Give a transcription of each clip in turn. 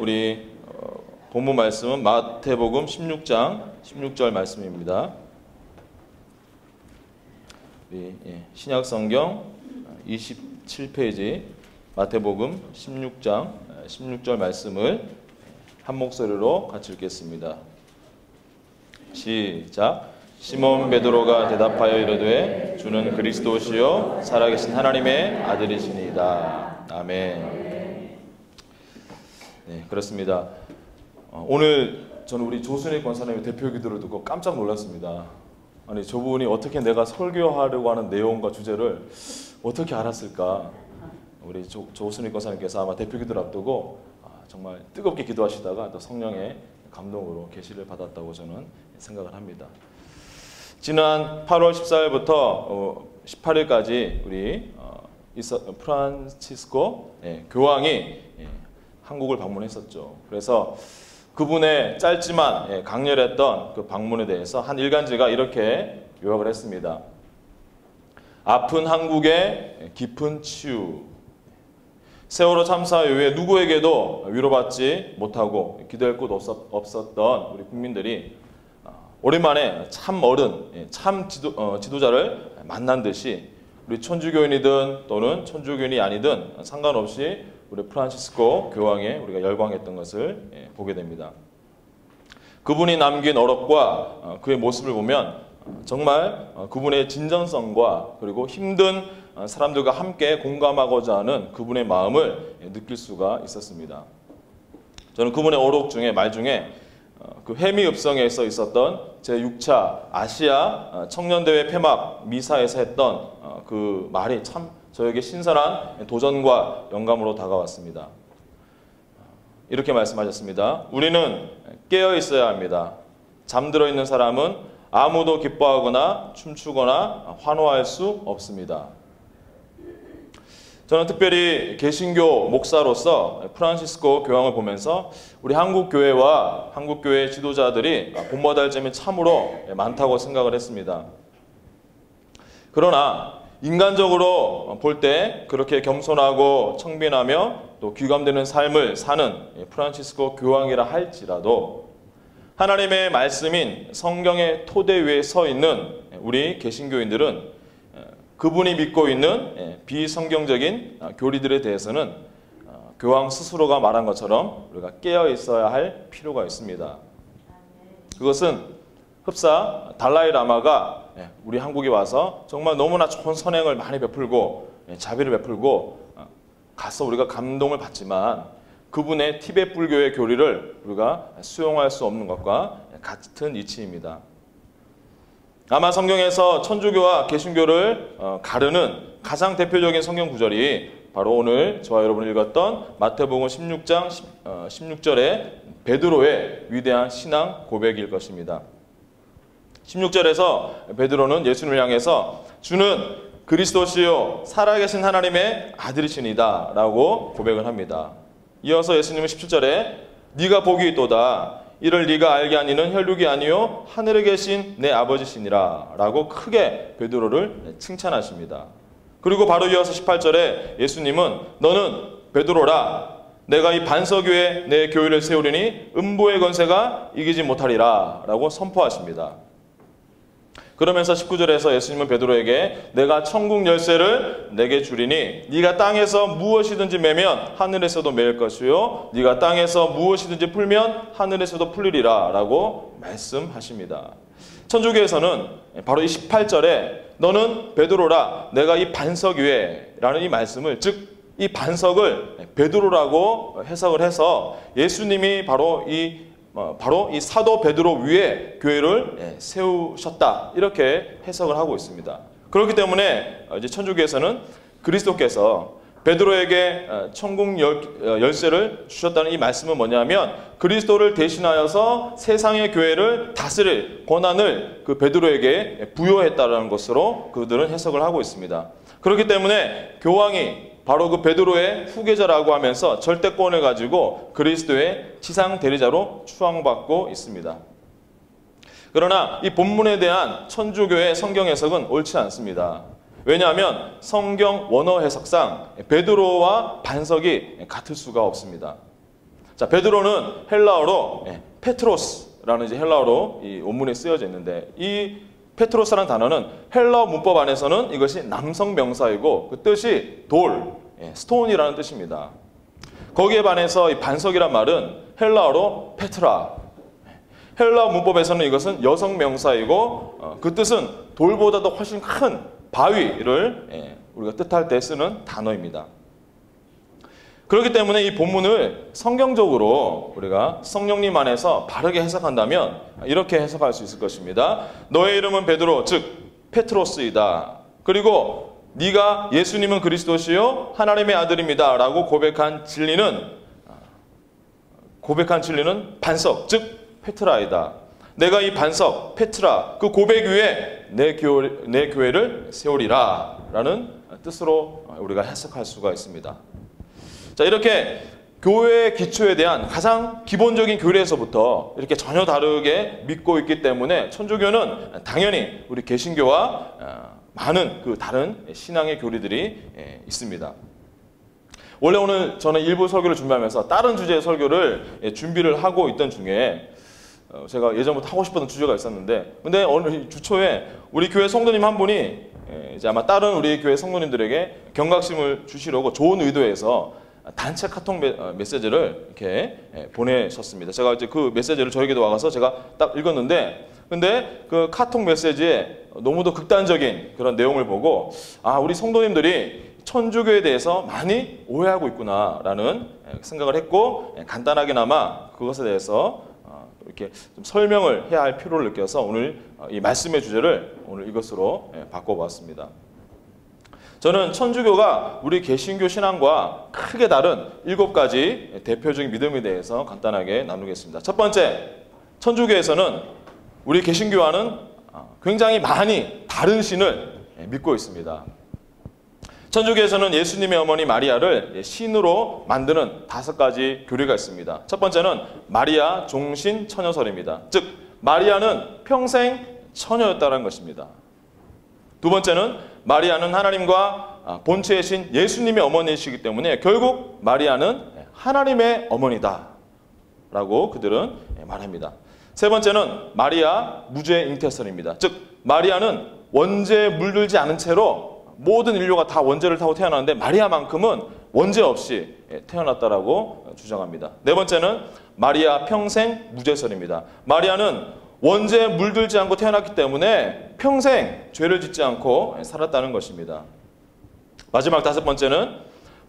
우리 본문 말씀은 마태복음 16장 16절 말씀입니다. 우리 신약성경 27페이지 마태복음 16장 16절 말씀을 한 목소리로 같이 읽겠습니다. 시작. 시몬 베드로가 대답하여 이르되 주는 그리스도시요 살아계신 하나님의 아들이시니이다. 아멘. 네, 그렇습니다. 오늘 저는 우리 조순희 권사님의 대표 기도를 듣고 깜짝 놀랐습니다. 아니, 저분이 어떻게 내가 설교하려고 하는 내용과 주제를 어떻게 알았을까? 우리 조순희 권사님께서 아마 대표 기도를 앞두고 정말 뜨겁게 기도하시다가 또 성령의 감동으로 계시를 받았다고 저는 생각을 합니다. 지난 8월 14일부터 18일까지 우리 프란치스코 교황이 한국을 방문했었죠. 그래서 그분의 짧지만 강렬했던 그 방문에 대해서 한 일간지가 이렇게 요약을 했습니다. 아픈 한국의 깊은 치유. 세월호 참사 이후에 누구에게도 위로받지 못하고 기댈 곳 없었던 우리 국민들이 오랜만에 참 어른, 참 지도자를 만난 듯이 우리 천주교인이든 또는 천주교인이 아니든 상관없이 우리 프란치스코 교황에 우리가 열광했던 것을 보게 됩니다. 그분이 남긴 어록과 그의 모습을 보면 정말 그분의 진정성과 그리고 힘든 사람들과 함께 공감하고자 하는 그분의 마음을 느낄 수가 있었습니다. 저는 그분의 어록 중에 말 중에 그 해미읍성에서 있었던 제6차 아시아 청년대회 폐막 미사에서 했던 그 말이 참 저에게 신선한 도전과 영감으로 다가왔습니다. 이렇게 말씀하셨습니다. 우리는 깨어 있어야 합니다. 잠들어 있는 사람은 아무도 기뻐하거나 춤추거나 환호할 수 없습니다. 저는 특별히 개신교 목사로서 프란치스코 교황을 보면서 우리 한국교회와 한국교회 지도자들이 본받을 점이 참으로 많다고 생각을 했습니다. 그러나 인간적으로 볼 때 그렇게 겸손하고 청빈하며 또 귀감되는 삶을 사는 프란치스코 교황이라 할지라도 하나님의 말씀인 성경의 토대 위에 서 있는 우리 개신교인들은 그분이 믿고 있는 비성경적인 교리들에 대해서는 교황 스스로가 말한 것처럼 우리가 깨어 있어야 할 필요가 있습니다. 그것은 흡사 달라이 라마가 우리 한국에 와서 정말 너무나 좋은 선행을 많이 베풀고 자비를 베풀고 가서 우리가 감동을 받지만 그분의 티베트 불교의 교리를 우리가 수용할 수 없는 것과 같은 이치입니다. 아마 성경에서 천주교와 개신교를 가르는 가장 대표적인 성경 구절이 바로 오늘 저와 여러분이 읽었던 마태복음 16장 16절의 베드로의 위대한 신앙 고백일 것입니다. 16절에서 베드로는 예수님을 향해서 주는 그리스도시요 살아계신 하나님의 아들이시니다 라고 고백을 합니다. 이어서 예수님은 17절에 네가 복이 있도다 이를 네가 알게 하니는 혈육이 아니요 하늘에 계신 내 아버지시니라 라고 크게 베드로를 칭찬하십니다. 그리고 바로 이어서 18절에 예수님은 너는 베드로라 내가 이 반석 위에 내 교회를 세우리니 음부의 권세가 이기지 못하리라 라고 선포하십니다. 그러면서 19절에서 예수님은 베드로에게 내가 천국 열쇠를 내게 주리니 네가 땅에서 무엇이든지 매면 하늘에서도 매일 것이요 네가 땅에서 무엇이든지 풀면 하늘에서도 풀리리라 라고 말씀하십니다. 천주교에서는 바로 이 18절에 너는 베드로라 내가 이 반석 위에 라는 이 말씀을 즉 이 반석을 베드로라고 해석을 해서 예수님이 바로 이 사도 베드로 위에 교회를 세우셨다 이렇게 해석을 하고 있습니다. 그렇기 때문에 이제 천주교에서는 그리스도께서 베드로에게 천국 열쇠를 주셨다는 이 말씀은 뭐냐면 그리스도를 대신하여서 세상의 교회를 다스릴 권한을 그 베드로에게 부여했다는 것으로 그들은 해석을 하고 있습니다. 그렇기 때문에 교황이 바로 그 베드로의 후계자라고 하면서 절대권을 가지고 그리스도의 지상 대리자로 추앙받고 있습니다. 그러나 이 본문에 대한 천주교의 성경 해석은 옳지 않습니다. 왜냐하면 성경 원어 해석상 베드로와 반석이 같을 수가 없습니다. 자, 베드로는 헬라어로 페트로스라는 이제 헬라어로 이 원문에 쓰여져 있는데, 이 페트로스라는 단어는 헬라어 문법 안에서는 이것이 남성 명사이고 그 뜻이 돌, 스톤이라는 뜻입니다. 거기에 반해서 이 반석이란 말은 헬라어로 페트라. 헬라어 문법에서는 이것은 여성 명사이고 그 뜻은 돌보다도 훨씬 큰 바위를 우리가 뜻할 때 쓰는 단어입니다. 그렇기 때문에 이 본문을 성경적으로 우리가 성령님 안에서 바르게 해석한다면 이렇게 해석할 수 있을 것입니다. 너의 이름은 베드로, 즉 페트로스이다. 그리고 네가 예수님은 그리스도시요 하나님의 아들입니다 라고 고백한 진리는 반석, 즉 페트라이다. 내가 이 반석, 페트라, 그 고백 위에 내 교회를 세우리라 라는 뜻으로 우리가 해석할 수가 있습니다. 자, 이렇게 교회의 기초에 대한 가장 기본적인 교리에서부터 이렇게 전혀 다르게 믿고 있기 때문에 천주교는 당연히 우리 개신교와 많은 그 다른 신앙의 교리들이 있습니다. 원래 오늘 저는 일부 설교를 준비하면서 다른 주제의 설교를 준비를 하고 있던 중에 제가 예전부터 하고 싶었던 주제가 있었는데, 근데 오늘 주 초에 우리 교회 성도님 한 분이 이제 아마 다른 우리 교회 성도님들에게 경각심을 주시려고 좋은 의도에서 단체 카톡 메시지를 이렇게 보내셨습니다. 제가 이제 그 메시지를 저에게도 와서 제가 딱 읽었는데, 근데 그 카톡 메시지에 너무도 극단적인 그런 내용을 보고, 아, 우리 성도님들이 천주교에 대해서 많이 오해하고 있구나라는 생각을 했고, 간단하게나마 그것에 대해서 이렇게 좀 설명을 해야 할 필요를 느껴서 오늘 이 말씀의 주제를 오늘 이것으로 바꿔보았습니다. 저는 천주교가 우리 개신교 신앙과 크게 다른 7가지 대표적인 믿음에 대해서 간단하게 나누겠습니다. 첫 번째, 천주교에서는 우리 개신교와는 굉장히 많이 다른 신을 믿고 있습니다. 천주교에서는 예수님의 어머니 마리아를 신으로 만드는 5가지 교리가 있습니다. 첫 번째는 마리아 종신 처녀설입니다. 즉 마리아는 평생 처녀였다는 것입니다. 두 번째는 마리아는 하나님과 본체의 신 예수님의 어머니이시기 때문에 결국 마리아는 하나님의 어머니다 라고 그들은 말합니다. 세 번째는 마리아 무죄 잉태설입니다. 즉 마리아는 원죄에 물들지 않은 채로 모든 인류가 다 원죄를 타고 태어났는데 마리아만큼은 원죄 없이 태어났다라고 주장합니다. 네 번째는 마리아 평생 무죄설입니다. 마리아는 원죄에 물들지 않고 태어났기 때문에 평생 죄를 짓지 않고 살았다는 것입니다. 마지막 5번째는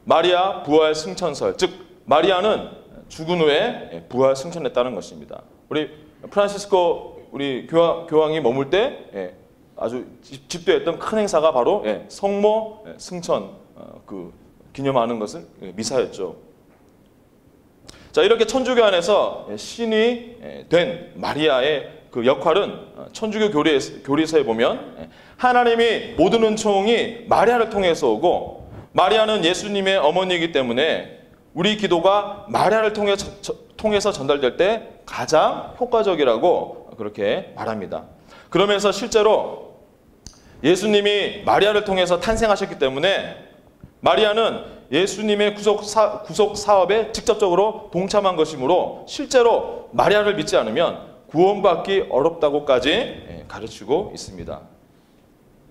마리아 부활 승천설, 즉 마리아는 죽은 후에 부활 승천했다는 것입니다. 우리 프란시스코 우리 교황이 머물 때 아주 집도했던 큰 행사가 바로 성모 승천 그 기념하는 것은 미사였죠. 자, 이렇게 천주교 안에서 신이 된 마리아의 그 역할은 천주교 교리서에 보면 하나님이 모든 은총이 마리아를 통해서 오고 마리아는 예수님의 어머니이기 때문에 우리 기도가 마리아를 통해서 전달될 때 가장 효과적이라고 그렇게 말합니다. 그러면서 실제로 예수님이 마리아를 통해서 탄생하셨기 때문에 마리아는 예수님의 구속 사업에 직접적으로 동참한 것이므로 실제로 마리아를 믿지 않으면 구원받기 어렵다고까지 가르치고 있습니다.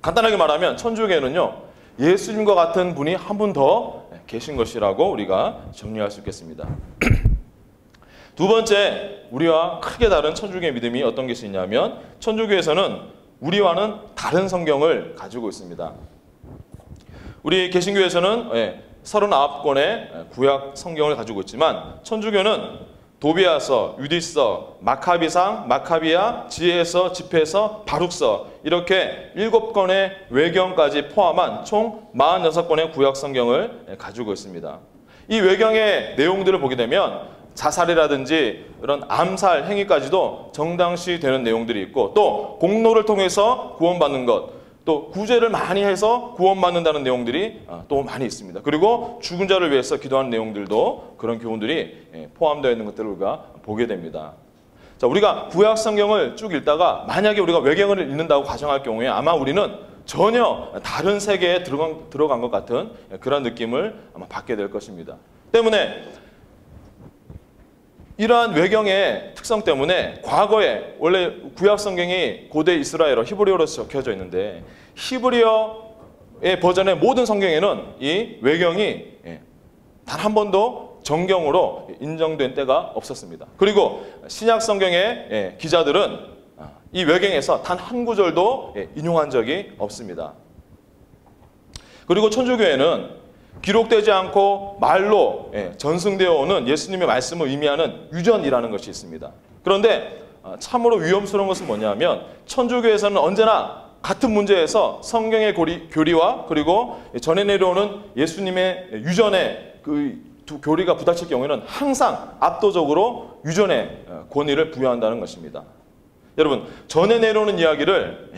간단하게 말하면 천주교에는요, 예수님과 같은 분이 한 분 더 계신 것이라고 우리가 정리할 수 있겠습니다. 두 번째, 우리와 크게 다른 천주교의 믿음이 어떤 것이 있냐면 천주교에서는 우리와는 다른 성경을 가지고 있습니다. 우리 개신교에서는 39권의 구약 성경을 가지고 있지만 천주교는 도비아서, 유디서, 마카비상, 마카비아, 지혜서, 집회서, 바룩서 이렇게 7권의 외경까지 포함한 총 46권의 구약 성경을 가지고 있습니다. 이 외경의 내용들을 보게 되면 자살이라든지 이런 암살 행위까지도 정당시 되는 내용들이 있고 또 공로를 통해서 구원받는 것, 또 구제를 많이 해서 구원받는다는 내용들이 또 많이 있습니다. 그리고 죽은 자를 위해서 기도하는 내용들도 그런 교훈들이 포함되어 있는 것들을 우리가 보게 됩니다. 자, 우리가 구약 성경을 쭉 읽다가 만약에 우리가 외경을 읽는다고 가정할 경우에 아마 우리는 전혀 다른 세계에 들어간 것 같은 그런 느낌을 아마 받게 될 것입니다. 때문에 이러한 외경의 특성 때문에 과거에 원래 구약 성경이 고대 이스라엘어 히브리어로 적혀져 있는데 히브리어의 버전의 모든 성경에는 이 외경이 단 한 번도 정경으로 인정된 때가 없었습니다. 그리고 신약 성경의 기자들은 이 외경에서 단 한 구절도 인용한 적이 없습니다. 그리고 천주교회는 기록되지 않고 말로 전승되어 오는 예수님의 말씀을 의미하는 유전이라는 것이 있습니다. 그런데 참으로 위험스러운 것은 뭐냐면 천주교에서는 언제나 같은 문제에서 성경의 교리와 그리고 전해 내려오는 예수님의 유전의 그 두 교리가 부딪힐 경우에는 항상 압도적으로 유전의 권위를 부여한다는 것입니다. 여러분, 전해 내려오는 이야기를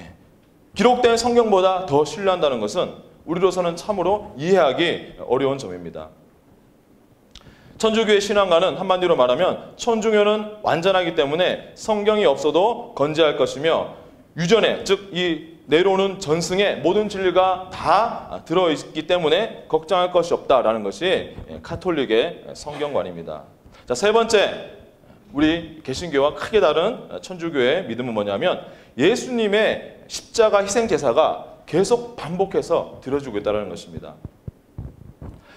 기록된 성경보다 더 신뢰한다는 것은 우리로서는 참으로 이해하기 어려운 점입니다. 천주교의 신앙가는 한마디로 말하면 천주교는 완전하기 때문에 성경이 없어도 건재할 것이며 유전에, 즉 이 내려오는 전승의 모든 진리가 다 들어있기 때문에 걱정할 것이 없다라는 것이 카톨릭의 성경관입니다. 자, 세 번째, 우리 개신교와 크게 다른 천주교의 믿음은 뭐냐면 예수님의 십자가 희생 제사가 계속 반복해서 드려지고 있다는 것입니다.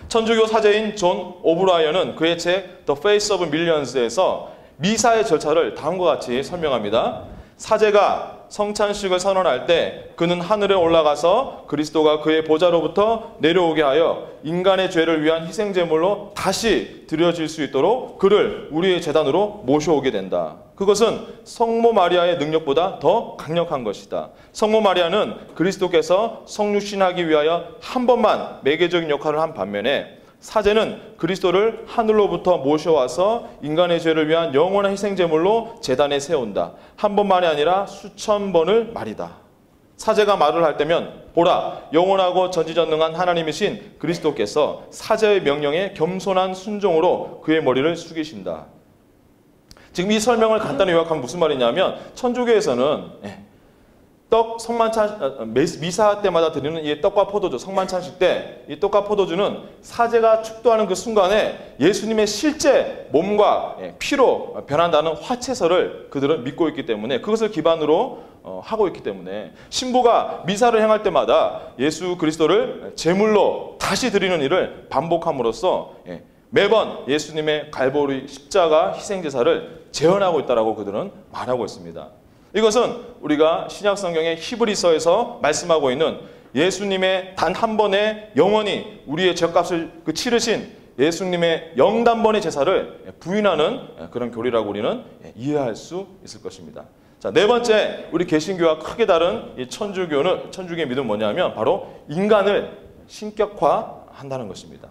천주교 사제인 존 오브라이언은 그의 책 The Face of Millions에서 미사의 절차를 다음과 같이 설명합니다. 사제가 성찬식을 선언할 때 그는 하늘에 올라가서 그리스도가 그의 보좌로부터 내려오게 하여 인간의 죄를 위한 희생제물로 다시 드려질 수 있도록 그를 우리의 제단으로 모셔오게 된다. 그것은 성모 마리아의 능력보다 더 강력한 것이다. 성모 마리아는 그리스도께서 성육신하기 위하여 한 번만 매개적인 역할을 한 반면에 사제는 그리스도를 하늘로부터 모셔와서 인간의 죄를 위한 영원한 희생제물로 제단에 세운다. 한 번만이 아니라 수천 번을 말이다. 사제가 말을 할 때면 보라, 영원하고 전지전능한 하나님이신 그리스도께서 사제의 명령에 겸손한 순종으로 그의 머리를 숙이신다. 지금 이 설명을 간단히 요약하면 무슨 말이냐면 천주교에서는 떡 성만찬 미사 때마다 드리는 이 떡과 포도주 성만찬식 때 이 떡과 포도주는 사제가 축도하는 그 순간에 예수님의 실제 몸과 피로 변한다는 화채설을 그들은 믿고 있기 때문에 그것을 기반으로 하고 있기 때문에 신부가 미사를 행할 때마다 예수 그리스도를 제물로 다시 드리는 일을 반복함으로써 매번 예수님의 갈보리 십자가 희생제사를 재현하고 있다고 그들은 말하고 있습니다. 이것은 우리가 신약성경의 히브리서에서 말씀하고 있는 예수님의 단 한 번의 영원히 우리의 죄값을 치르신 예수님의 영단번의 제사를 부인하는 그런 교리라고 우리는 이해할 수 있을 것입니다. 자, 네 번째, 우리 개신교와 크게 다른 이 천주교의 믿음은 뭐냐면 바로 인간을 신격화한다는 것입니다.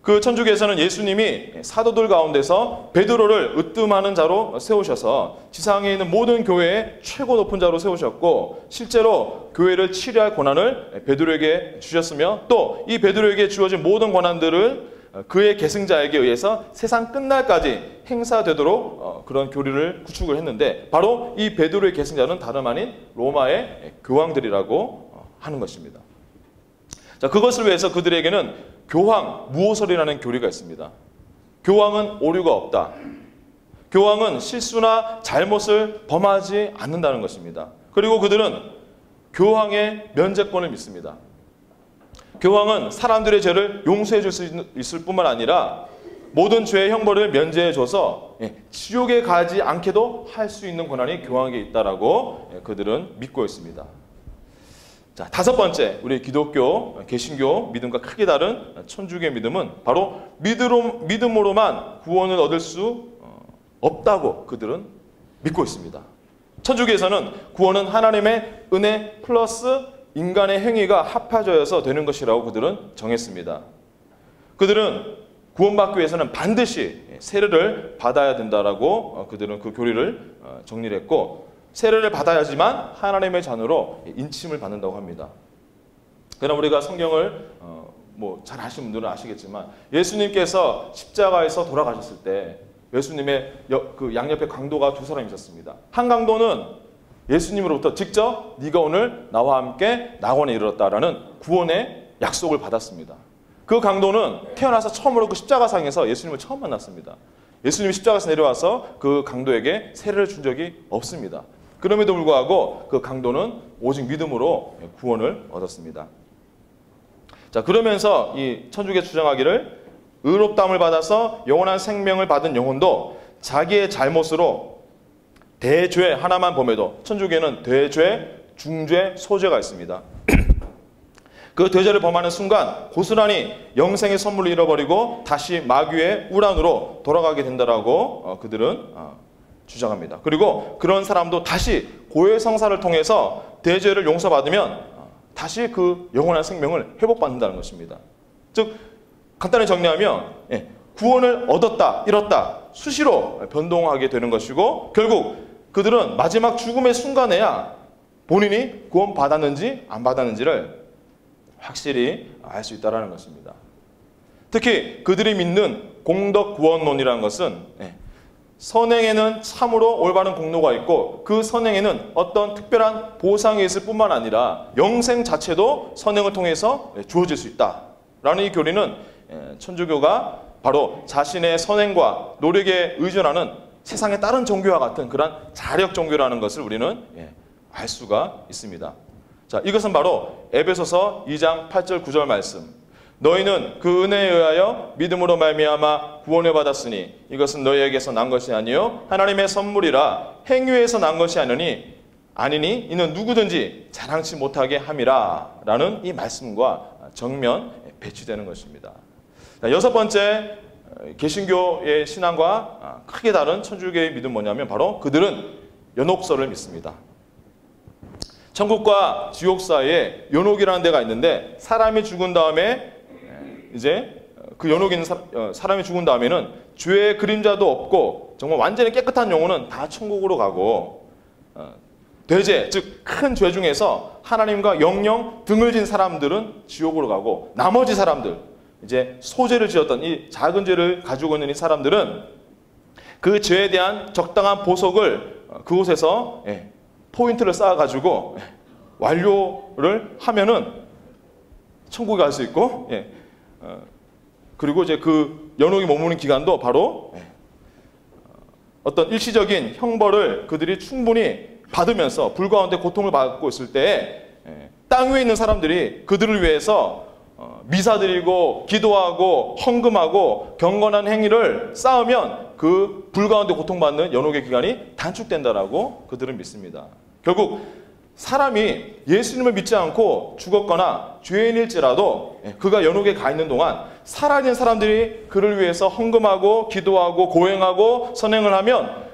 그 천주교에서는 예수님이 사도들 가운데서 베드로를 으뜸하는 자로 세우셔서 지상에 있는 모든 교회의 최고 높은 자로 세우셨고 실제로 교회를 치료할 권한을 베드로에게 주셨으며 또 이 베드로에게 주어진 모든 권한들을 그의 계승자에게 의해서 세상 끝날까지 행사되도록 그런 교리를 구축을 했는데 바로 이 베드로의 계승자는 다름 아닌 로마의 교황들이라고 하는 것입니다. 자, 그것을 위해서 그들에게는 교황 무호설이라는 교리가 있습니다. 교황은 오류가 없다. 교황은 실수나 잘못을 범하지 않는다는 것입니다. 그리고 그들은 교황의 면제권을 믿습니다. 교황은 사람들의 죄를 용서해 줄 수 있을 뿐만 아니라 모든 죄의 형벌을 면제해 줘서 지옥에 가지 않게도 할 수 있는 권한이 교황에게 있다라고 그들은 믿고 있습니다. 자, 다섯 번째, 우리 기독교, 개신교 믿음과 크게 다른 천주교의 믿음은 바로 믿음으로만 구원을 얻을 수 없다고 그들은 믿고 있습니다. 천주교에서는 구원은 하나님의 은혜 플러스 인간의 행위가 합해져서 되는 것이라고 그들은 정했습니다. 그들은 구원받기 위해서는 반드시 세례를 받아야 된다라고 그들은 그 교리를 정리를 했고 세례를 받아야지만 하나님의 자녀로 인침을 받는다고 합니다. 그러나 우리가 성경을 잘 아시는 분들은 아시겠지만 예수님께서 십자가에서 돌아가셨을 때 예수님의 그 양옆에 강도가 두 사람이 있었습니다. 한 강도는 예수님으로부터 직접 네가 오늘 나와 함께 낙원에 이르렀다라는 구원의 약속을 받았습니다. 그 강도는 태어나서 처음으로 그 십자가상에서 예수님을 처음 만났습니다. 예수님이 십자가에서 내려와서 그 강도에게 세례를 준 적이 없습니다. 그럼에도 불구하고 그 강도는 오직 믿음으로 구원을 얻었습니다. 자, 그러면서 이 천주교에 주장하기를 의롭다함을 받아서 영원한 생명을 받은 영혼도 자기의 잘못으로 대죄 하나만 범해도, 천주교에는 대죄, 중죄, 소죄가 있습니다. 그 대죄를 범하는 순간 고스란히 영생의 선물을 잃어버리고 다시 마귀의 우란으로 돌아가게 된다라고 그들은 주장합니다. 그리고 그런 사람도 다시 고해성사를 통해서 대죄를 용서받으면 다시 그 영원한 생명을 회복받는다는 것입니다. 즉 간단히 정리하면 구원을 얻었다, 잃었다 수시로 변동하게 되는 것이고, 결국 그들은 마지막 죽음의 순간에야 본인이 구원받았는지 안 받았는지를 확실히 알 수 있다는 것입니다. 특히 그들이 믿는 공덕구원론이라는 것은 선행에는 참으로 올바른 공로가 있고 그 선행에는 어떤 특별한 보상이 있을 뿐만 아니라 영생 자체도 선행을 통해서 주어질 수 있다라는 이 교리는 천주교가 바로 자신의 선행과 노력에 의존하는 세상의 다른 종교와 같은 그런 자력 종교라는 것을 우리는 알 수가 있습니다. 자, 이것은 바로 에베소서 2장 8절 9절 말씀. 너희는 그 은혜에 의하여 믿음으로 말미암아 구원을 받았으니 이것은 너희에게서 난 것이 아니요 하나님의 선물이라 행위에서 난 것이 아니니 이는 누구든지 자랑치 못하게 함이라 라는 이 말씀과 정면 배치되는 것입니다. 자, 여섯 번째, 개신교의 신앙과 크게 다른 천주교의 믿음은 뭐냐면 바로 그들은 연옥설을 믿습니다. 천국과 지옥 사이에 연옥이라는 데가 있는데, 사람이 죽은 다음에 이제 그 연옥에 있는 사람이 죽은 다음에는 죄의 그림자도 없고 정말 완전히 깨끗한 영혼은 다 천국으로 가고, 대죄, 즉 큰 죄 중에서 하나님과 영영 등을 진 사람들은 지옥으로 가고, 나머지 사람들, 이제 소죄를 지었던 이 작은 죄를 가지고 있는 이 사람들은 그 죄에 대한 적당한 보석을 그곳에서 포인트를 쌓아가지고 완료를 하면은 천국에 갈 수 있고, 그리고 이제 그 연옥에 머무는 기간도 바로 어떤 일시적인 형벌을 그들이 충분히 받으면서 불 가운데 고통을 받고 있을 때에 땅 위에 있는 사람들이 그들을 위해서 미사 드리고 기도하고 헌금하고 경건한 행위를 쌓으면 그 불 가운데 고통받는 연옥의 기간이 단축된다라고 그들은 믿습니다. 결국 사람이 예수님을 믿지 않고 죽었거나 죄인일지라도 그가 연옥에 가 있는 동안 살아있는 사람들이 그를 위해서 헌금하고 기도하고 고행하고 선행을 하면,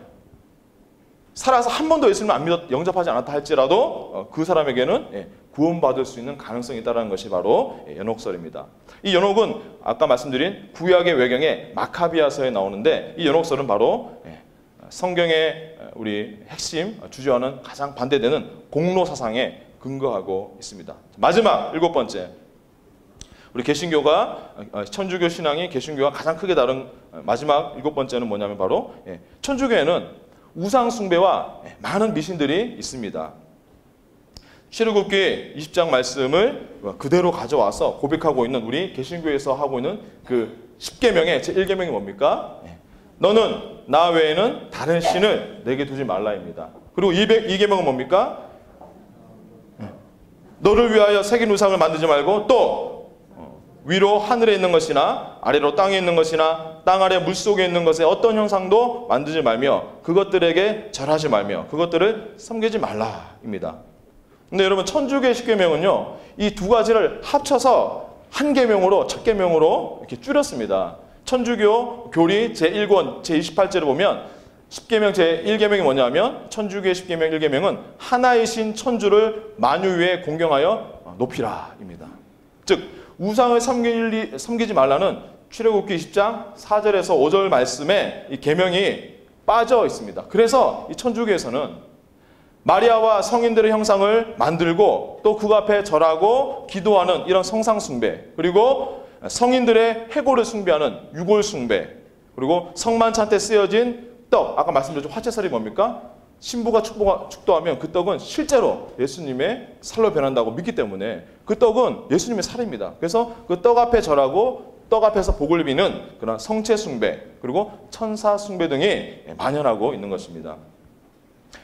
살아서 한 번도 예수님을 안 믿어 영접하지 않았다 할지라도 그 사람에게는 구원받을 수 있는 가능성이 있다는 것이 바로 연옥설입니다. 이 연옥은 아까 말씀드린 구약의 외경에 마카비아서에 나오는데, 이 연옥설은 바로 성경의 우리 핵심 주저하는 가장 반대되는 공로 사상에 근거하고 있습니다. 마지막 일곱 번째, 우리 개신교가 천주교 신앙이 개신교와 가장 크게 다른 마지막 일곱 번째는 뭐냐면 바로 천주교에는 우상 숭배와 많은 미신들이 있습니다. 출애굽기 20장 말씀을 그대로 가져와서 고백하고 있는 우리 개신교에서 하고 있는 그 10계명의 제1계명이 뭡니까? 너는 나 외에는 다른 신을 내게 두지 말라입니다. 그리고 2계명은 뭡니까? 너를 위하여 새긴 우상을 만들지 말고, 또 위로 하늘에 있는 것이나 아래로 땅에 있는 것이나 땅 아래 물속에 있는 것에 어떤 형상도 만들지 말며 그것들에게 절하지 말며 그것들을 섬기지 말라입니다. 근데 여러분, 천주교의 10계명은요 이 두 가지를 합쳐서 한 계명으로, 첫 계명으로 이렇게 줄였습니다. 천주교 교리 제1권 제28제를 보면 10계명 제1계명이 뭐냐면, 천주교의 10계명 1계명은 하나이신 천주를 만유 위에 공경하여 높이라입니다. 즉 우상을 섬기지 말라는 출애굽기 20장 4절에서 5절 말씀에 이 계명이 빠져 있습니다. 그래서 이 천주교에서는 마리아와 성인들의 형상을 만들고 또 그 앞에 절하고 기도하는 이런 성상 숭배, 그리고 성인들의 해골을 숭배하는 유골 숭배, 그리고 성만찬 때 쓰여진 떡, 아까 말씀드렸죠. 화채살이 뭡니까? 신부가 축도하면 그 떡은 실제로 예수님의 살로 변한다고 믿기 때문에 그 떡은 예수님의 살입니다. 그래서 그 떡 앞에 절하고 떡 앞에서 복을 비는 그런 성체 숭배, 그리고 천사 숭배 등이 만연하고 있는 것입니다.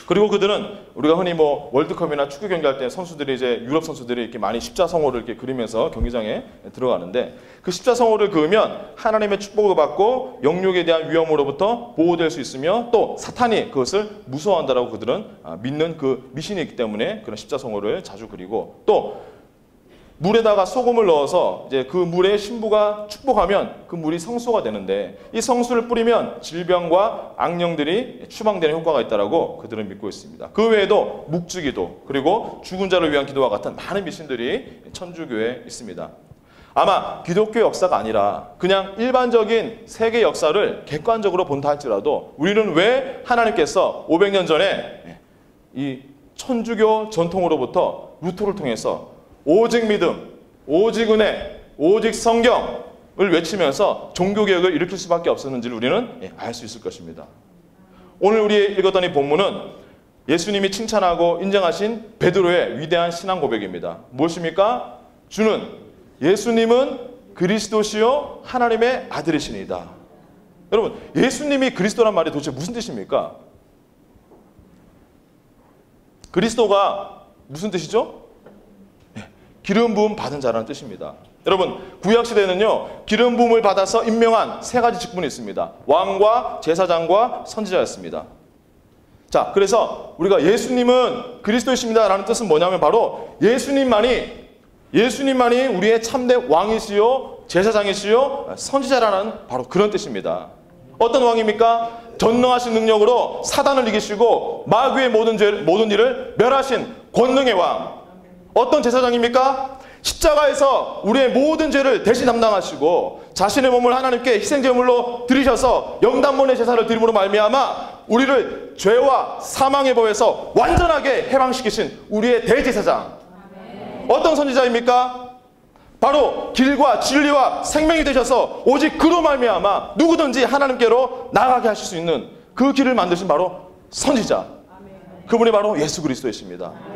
그리고 그들은 우리가 흔히 뭐 월드컵이나 축구 경기할 때 선수들이 이제 유럽 선수들이 이렇게 많이 십자성호를 이렇게 그리면서 경기장에 들어가는데, 그 십자성호를 그으면 하나님의 축복을 받고 영육에 대한 위험으로부터 보호될 수 있으며 또 사탄이 그것을 무서워한다라고 그들은 믿는 그 미신이 있기 때문에 그런 십자성호를 자주 그리고, 또 물에다가 소금을 넣어서 이제 그 물에 신부가 축복하면 그 물이 성수가 되는데, 이 성수를 뿌리면 질병과 악령들이 추방되는 효과가 있다라고 그들은 믿고 있습니다. 그 외에도 묵주기도, 그리고 죽은 자를 위한 기도와 같은 많은 미신들이 천주교에 있습니다. 아마 기독교 역사가 아니라 그냥 일반적인 세계 역사를 객관적으로 본다 할지라도 우리는 왜 하나님께서 500년 전에 이 천주교 전통으로부터 루터를 통해서 오직 믿음, 오직 은혜, 오직 성경을 외치면서 종교개혁을 일으킬 수밖에 없었는지를 우리는 알 수 있을 것입니다. 오늘 우리 읽었던 이 본문은 예수님이 칭찬하고 인정하신 베드로의 위대한 신앙 고백입니다. 무엇입니까? 예수님은 그리스도시요 하나님의 아들이시니이다. 여러분, 예수님이 그리스도란 말이 도대체 무슨 뜻입니까? 그리스도가 무슨 뜻이죠? 기름 부음 받은 자라는 뜻입니다. 여러분, 구약시대에는요, 기름 부음을 받아서 임명한 세 가지 직분이 있습니다. 왕과 제사장과 선지자였습니다. 자, 그래서 우리가 예수님은 그리스도이십니다 라는 뜻은 뭐냐면 바로 예수님만이 우리의 참된 왕이시요 제사장이시요 선지자라는 바로 그런 뜻입니다. 어떤 왕입니까? 전능하신 능력으로 사단을 이기시고 마귀의 모든 일을 멸하신 권능의 왕. 어떤 제사장입니까? 십자가에서 우리의 모든 죄를 대신 담당하시고 자신의 몸을 하나님께 희생제물로 드리셔서 영단번의 제사를 드림으로 말미암아 우리를 죄와 사망의 법에서 완전하게 해방시키신 우리의 대제사장. 어떤 선지자입니까? 바로 길과 진리와 생명이 되셔서 오직 그로 말미암아 누구든지 하나님께로 나아가게 하실 수 있는 그 길을 만드신 바로 선지자. 그분이 바로 예수 그리스도이십니다.